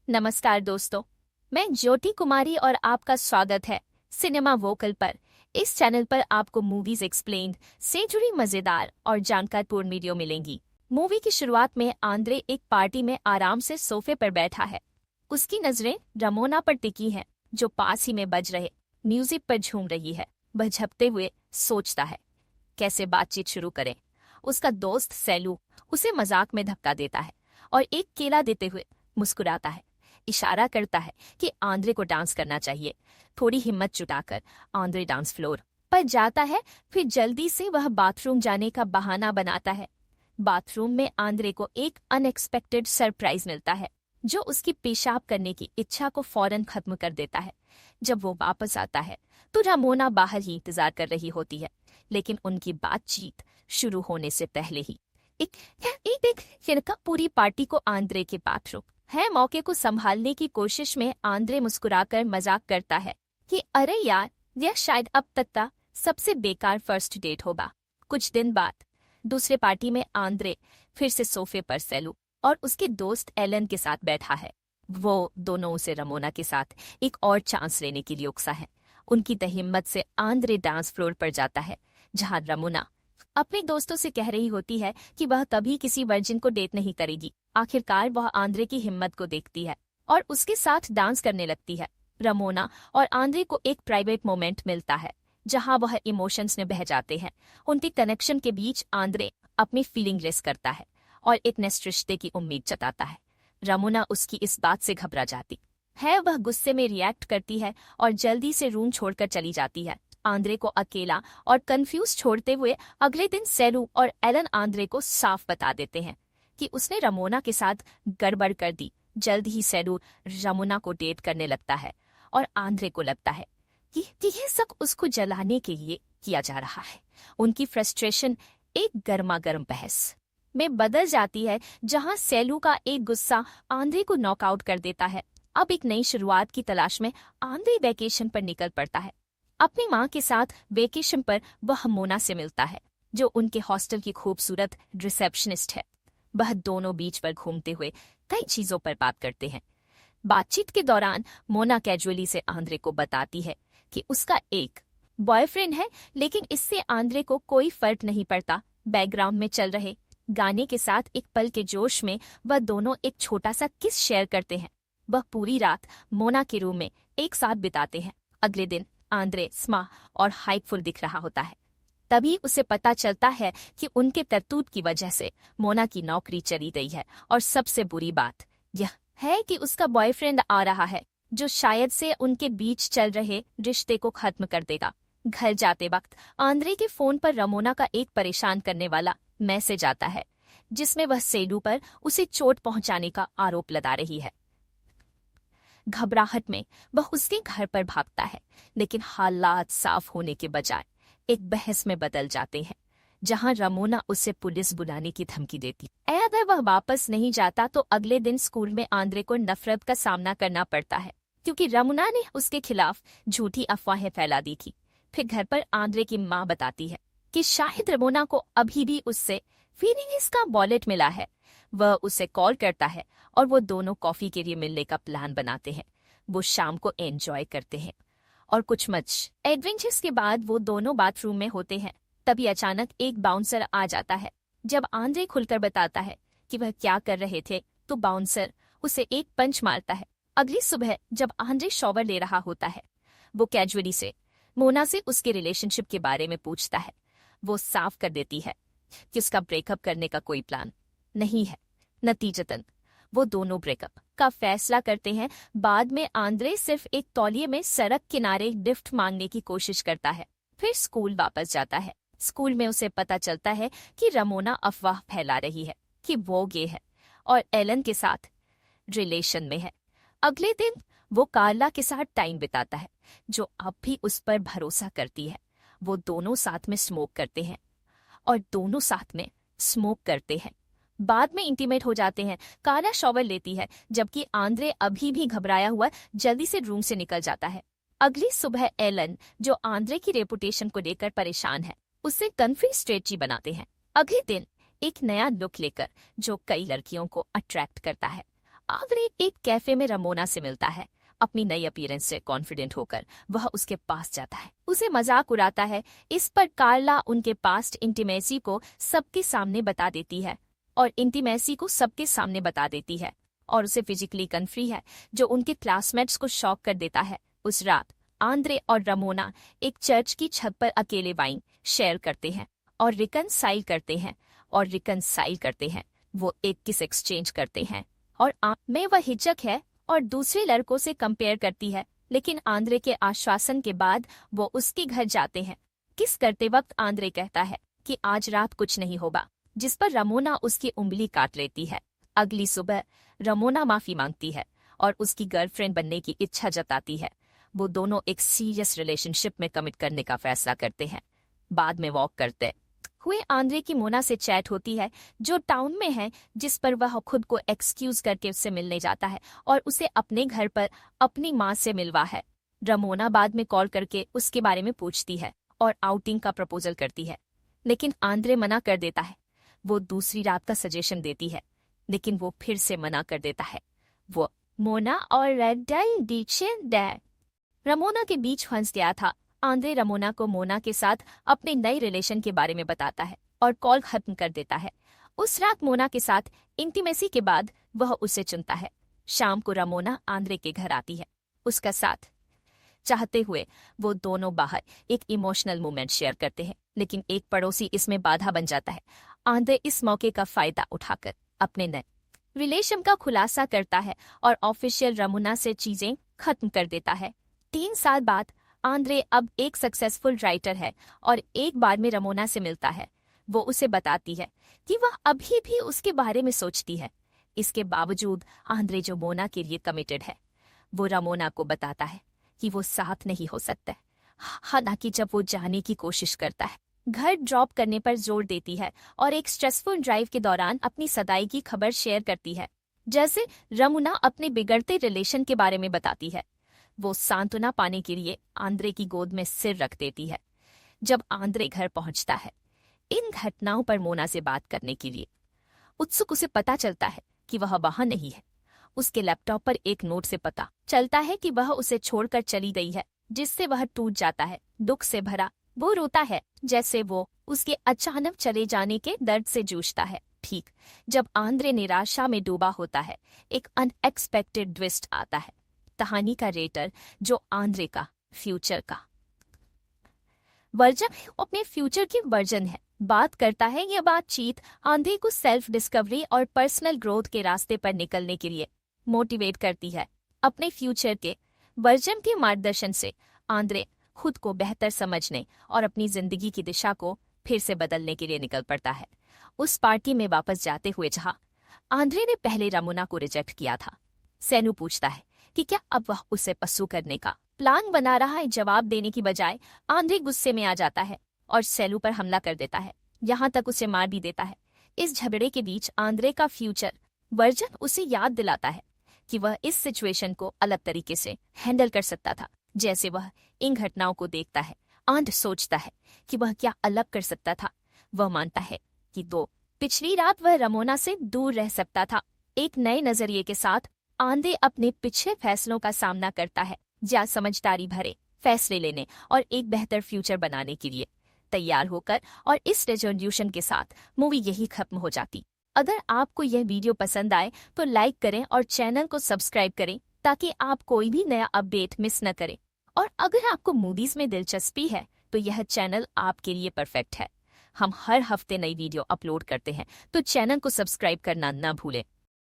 नमस्कार दोस्तों, मैं ज्योति कुमारी और आपका स्वागत है सिनेमा वोकल पर। इस चैनल पर आपको मूवीज एक्सप्लेन्ड से जुड़ी मजेदार और जानकारपूर्ण वीडियो मिलेंगी। मूवी की शुरुआत में आंद्रे एक पार्टी में आराम से सोफे पर बैठा है। उसकी नजरें रमोना पर टिकी हैं, जो पास ही में बज रहे म्यूजिक पर झूम रही है। वह झपते हुए सोचता है कैसे बातचीत शुरू करें। उसका दोस्त सैलू उसे मजाक में धक्का देता है और एक केला देते हुए मुस्कुराता है। इशारा करता है कि आंद्रे को डांस करना चाहिए। थोड़ी हिम्मत जुटाकर आंद्रे डांस फ्लोर पर जाता है। फिर जल्दी से वह बाथरूम जाने का बहाना बनाता है। बाथरूम में आंद्रे को एक अनएक्सपेक्टेड सरप्राइज मिलता है, जो उसकी पेशाब करने की इच्छा को फौरन खत्म कर देता है। जब वो वापस आता है तो रामोना बाहर ही इंतजार कर रही होती है, लेकिन उनकी बातचीत शुरू होने से पहले ही एक लड़का पूरी पार्टी को आंद्रे के बाथरूम है। मौके को संभालने की कोशिश में आंद्रे मुस्कुराकर मजाक करता है कि अरे यार, यह शायद अब तक का सबसे बेकार फर्स्ट डेट होगा। कुछ दिन बाद दूसरे पार्टी में आंद्रे फिर से सोफे पर सैलू और उसके दोस्त एलन के साथ बैठा है। वो दोनों उसे रमोना के साथ एक और चांस लेने के लिए उकसा है। उनकी हिम्मत से आंद्रे डांस फ्लोर पर जाता है, जहां रमोना अपने दोस्तों से कह रही होती है कि वह कभी किसी वर्जिन को डेट नहीं करेगी। आखिरकार वह आंद्रे की हिम्मत को देखती है और उसके साथ डांस करने लगती है। रमोना और आंद्रे को एक प्राइवेट मोमेंट मिलता है, जहां वह इमोशंस में बह जाते हैं। उनके कनेक्शन के बीच आंद्रे अपनी फीलिंग रेस करता है और एक नेक्स्ट रिश्ते की उम्मीद जताता है। रमोना उसकी इस बात से घबरा जाती है। वह गुस्से में रिएक्ट करती है और जल्दी से रूम छोड़कर चली जाती है। आंद्रे को अकेला और कंफ्यूज छोड़ते हुए अगले दिन सैलू और एलन आंद्रे को साफ बता देते हैं कि उसने रमोना के साथ गड़बड़ कर दी। जल्द ही सैलू रमोना को डेट करने लगता है और आंद्रे को लगता है कि यह सब उसको जलाने के लिए किया जा रहा है। उनकी फ्रस्ट्रेशन एक गर्मागर्म बहस में बदल जाती है, जहां सैलू का एक गुस्सा आंद्रे को नॉकआउट कर देता है। अब एक नई शुरुआत की तलाश में आंद्रे वेकेशन पर निकल पड़ता है। अपनी माँ के साथ वेकेशन पर वह मोना से मिलता है, जो उनके हॉस्टल की खूबसूरत रिसेप्शनिस्ट है। वह दोनों बीच पर घूमते हुए कई चीजों पर बात करते हैं। बातचीत के दौरान मोना कैजुअली से आंद्रे को बताती है कि उसका एक बॉयफ्रेंड है, लेकिन इससे आंद्रे को कोई फर्क नहीं पड़ता। बैकग्राउंड में चल रहे गाने के साथ एक पल के जोश में वह दोनों एक छोटा सा किस शेयर करते हैं। वह पूरी रात मोना के रूम में एक साथ बिताते हैं। अगले दिन आंद्रे स्मा और हाइपफुल दिख रहा होता है। तभी उसे पता चलता है कि उनके तरतूत की वजह से मोना की नौकरी चली गई है, और सबसे बुरी बात यह है कि उसका बॉयफ्रेंड आ रहा है, जो शायद से उनके बीच चल रहे रिश्ते को खत्म कर देगा। घर जाते वक्त आंद्रे के फोन पर रमोना का एक परेशान करने वाला मैसेज आता है, जिसमें वह सैलू पर उसे चोट पहुंचाने का आरोप लगा रही है। घबराहट में वह उसके घर पर भागता है, लेकिन हालात साफ होने के बजाय एक बहस में बदल जाते हैं, जहां रमोना उसे पुलिस बुलाने की धमकी देती है। अगर वह वापस नहीं जाता तो अगले दिन स्कूल में आंद्रे को नफरत का सामना करना पड़ता है, क्योंकि रमोना ने उसके खिलाफ झूठी अफवाहें फैला दी थी। फिर घर पर आंद्रे की माँ बताती है कि शायद रमोना को अभी भी उससे फीलिंग्स का वॉलेट मिला है। वह उसे कॉल करता है और वो दोनों कॉफी के लिए मिलने का प्लान बनाते हैं। वो शाम को एंजॉय करते हैं और कुछ मच एडवेंचर्स के बाद वो दोनों बाथरूम में होते हैं। तभी अचानक एक बाउंसर आ जाता है। जब आंद्रे खुलकर बताता है कि वह क्या कर रहे थे, तो बाउंसर उसे एक पंच मारता है। अगली सुबह जब आंद्रे शॉवर ले रहा होता है, वो कैजुअली से मोना से उसके रिलेशनशिप के बारे में पूछता है। वो साफ कर देती है कि उसका ब्रेकअप करने का कोई प्लान नहीं है। नतीजतन वो दोनों ब्रेकअप का फैसला करते हैं। बाद में आंद्रे सिर्फ एक तौलिए में सड़क किनारे लिफ्ट मांगने की कोशिश करता है। फिर स्कूल वापस जाता है। स्कूल में उसे पता चलता है कि रमोना अफवाह फैला रही है कि वो गे है और एलन के साथ रिलेशन में है। अगले दिन वो कार्ला के साथ टाइम बिताता है, जो अब भी उस पर भरोसा करती है। वो दोनों साथ में स्मोक करते हैं और दोनों साथ में स्मोक करते हैं। बाद में इंटीमेट हो जाते हैं। कार्ला शॉवर लेती है, जबकि आंद्रे अभी भी घबराया हुआ जल्दी से रूम से निकल जाता है। अगली सुबह एलन, जो आंद्रे की रेपुटेशन को लेकर परेशान है, उससे कन्फ्री स्ट्रेटजी बनाते हैं। अगले दिन एक नया लुक लेकर, जो कई लड़कियों को अट्रैक्ट करता है, आंद्रे एक कैफे में रमोना से मिलता है। अपनी नई अपीयरेंस से कॉन्फिडेंट होकर वह उसके पास जाता है, उसे मजाक उड़ाता है। इस पर कार्ला उनके पास्ट इंटीमेसी को सबके सामने बता देती है और उसे फिजिकली कन्फ्री है, जो उनके क्लासमेट्स को शॉक कर देता है। उस रात आंद्रे और रमोना एक चर्च की छत पर अकेले वाइन शेयर करते हैं और रिकनसाइल करते हैं। वो एक किस एक्सचेंज करते हैं और में वह हिचक है और दूसरे लड़कों से कंपेयर करती है, लेकिन आंद्रे के आश्वासन के बाद वो उसके घर जाते हैं। किस करते वक्त आंद्रे कहता है कि आज रात कुछ नहीं होगा, जिस पर रमोना उसकी उंगली काट लेती है। अगली सुबह रमोना माफी मांगती है और उसकी गर्लफ्रेंड बनने की इच्छा जताती है। वो दोनों एक सीरियस रिलेशनशिप में कमिट करने का फैसला करते हैं। बाद में वॉक करते हुए आंद्रे की मोना से चैट होती है, जो टाउन में है, जिस पर वह खुद को एक्सक्यूज करके उससे मिलने जाता है और उसे अपने घर पर अपनी माँ से मिलवा है। रमोना बाद में कॉल करके उसके बारे में पूछती है और आउटिंग का प्रपोजल करती है, लेकिन आंद्रे मना कर देता है। वो दूसरी रात का सजेशन देती है, लेकिन वो फिर से मना कर देता है। वो मोना और रमोना के बीच फंस गया था। आंद्रे रमोना को मोना के साथ अपने नए रिलेशन के बारे में बताता है और कॉल खत्म कर देता है। उस रात मोना के साथ इंटीमेसी के बाद वह उसे चुनता है। शाम को रमोना आंद्रे के घर आती है, उसका साथ चाहते हुए वो दोनों बाहर एक इमोशनल मोमेंट शेयर करते हैं, लेकिन एक पड़ोसी इसमें बाधा बन जाता है। आंद्रे इस मौके का फायदा उठाकर अपने नए रिलेशन का खुलासा करता है और ऑफिशियल रमोना से चीजें खत्म कर देता है। 3 साल बाद आंद्रे अब एक सक्सेसफुल राइटर है और एक बार में रमोना से मिलता है। वो उसे बताती है कि वह अभी भी उसके बारे में सोचती है। इसके बावजूद आंद्रे, जो मोना के लिए कमिटेड है, वो रमोना को बताता है कि वो साथ नहीं हो सकता। हालांकि जब वो जाने की कोशिश करता है, घर ड्रॉप करने पर जोर देती है और एक स्ट्रेसफुल ड्राइव के दौरान अपनी सगाई की खबर शेयर करती है। जैसे रमोना अपने बिगड़ते रिलेशन के बारे में बताती है, वो सांत्वना पाने के लिए आंद्रे की गोद में सिर रख देती है। जब आंद्रे घर पहुंचता है इन घटनाओं पर मोना से बात करने के लिए उत्सुक, उसे पता चलता है कि वह वहां नहीं है। उसके लैपटॉप पर एक नोट से पता चलता है कि वह उसे छोड़कर चली गई है, जिससे वह टूट जाता है। दुख से भरा वो रोता है, जैसे वो उसके अचानक चले जाने के दर्द से जूझता है। ठीक जब आंद्रे निराशा में डूबा होता है, एक अनएक्सपेक्टेड ट्विस्ट आता है। कहानी का रेटर, जो आंद्रे का फ्यूचर का वर्जन है, अपने फ्यूचर की वर्जन है, बात करता है। यह बातचीत आंद्रे को सेल्फ डिस्कवरी और पर्सनल ग्रोथ के रास्ते पर निकलने के लिए मोटिवेट करती है। अपने फ्यूचर के वर्जन के मार्गदर्शन से आंद्रे खुद को बेहतर समझने और अपनी जिंदगी की दिशा को फिर से बदलने के लिए निकल पड़ता है। उस पार्टी में वापस जाते हुए जहां आंद्रे ने पहले रमोना को रिजेक्ट किया था, सैनू पूछता है कि क्या अब वह उसे पस्सू करने का प्लान बना रहा है। जवाब देने की बजाय आंद्रे गुस्से में आ जाता है और सैलू पर हमला कर देता है, यहाँ तक उसे मार भी देता है। इस झगड़े के बीच आंद्रे का फ्यूचर वर्जन उसे याद दिलाता है कि वह इस सिचुएशन को अलग तरीके से हैंडल कर सकता था। जैसे वह इन घटनाओं को देखता है, आंद्रे सोचता है कि वह क्या अलग कर सकता था। वह मानता है कि पिछली रात वह रमोना से दूर रह सकता था। एक नए नजरिए के साथ आंद्रे अपने पिछले फैसलों का सामना करता है, जहाँ समझदारी भरे फैसले लेने और एक बेहतर फ्यूचर बनाने के लिए तैयार होकर। और इस रेजोल्यूशन के साथ मूवी यही खत्म हो जाती। अगर आपको यह वीडियो पसंद आए तो लाइक करें और चैनल को सब्सक्राइब करें, ताकि आप कोई भी नया अपडेट मिस न करें। और अगर आपको मूवीज में दिलचस्पी है तो यह चैनल आपके लिए परफेक्ट है। हम हर हफ्ते नई वीडियो अपलोड करते हैं, तो चैनल को सब्सक्राइब करना न भूलें।